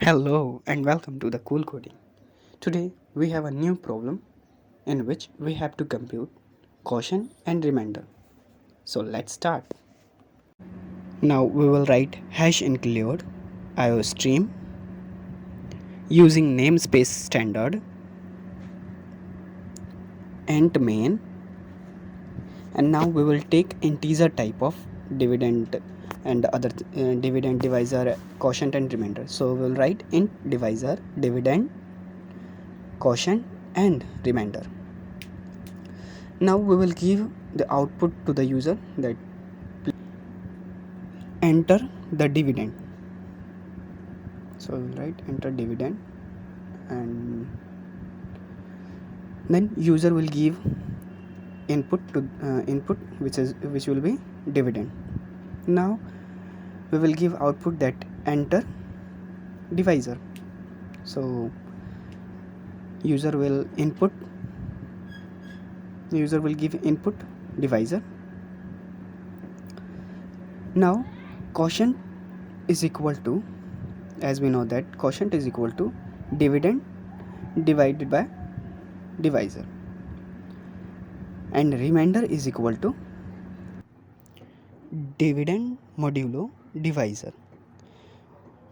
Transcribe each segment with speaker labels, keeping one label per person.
Speaker 1: Hello and welcome to the Cool Coding. Today we have a new problem in which we have to compute quotient and remainder. So let's start. Now we will write hash include IO stream using namespace standard int main, and now we will take integer type of dividend and other dividend divisor quotient and remainder. So we will write int divisor dividend quotient and remainder. Now we will give the output to the user that enter the dividend. So we will write enter dividend, and then user will give input to input which will be dividend. Now we will give output that enter divisor. So user will give input divisor. Now quotient is equal to, as we know that quotient is equal to dividend divided by divisor, and remainder is equal to dividend modulo divisor.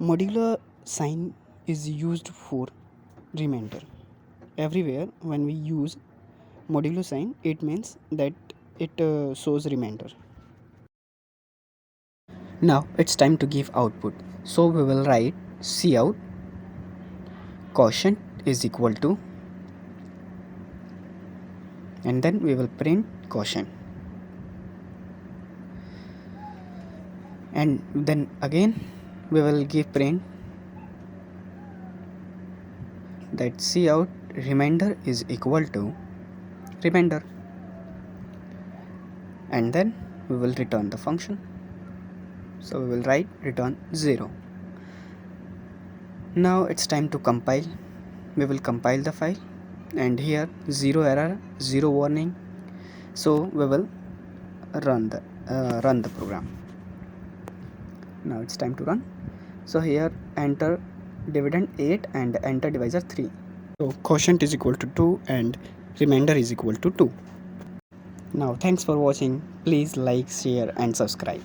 Speaker 1: Modulo sign is used for remainder. Everywhere when we use modulo sign, it means that it shows remainder. Now it's time to give output. So we will write cout quotient is equal to, and then we will print quotient, and then again we will give print that cout remainder is equal to remainder, and then we will return the function. So we will write return 0. Now it's time to compile. We will compile the file, and here 0 error, 0 warning. So we will run the program. Now it's time to run. So here enter dividend 8 and enter divisor 3. So quotient is equal to 2 and remainder is equal to 2. Now thanks for watching. Please like, share and subscribe.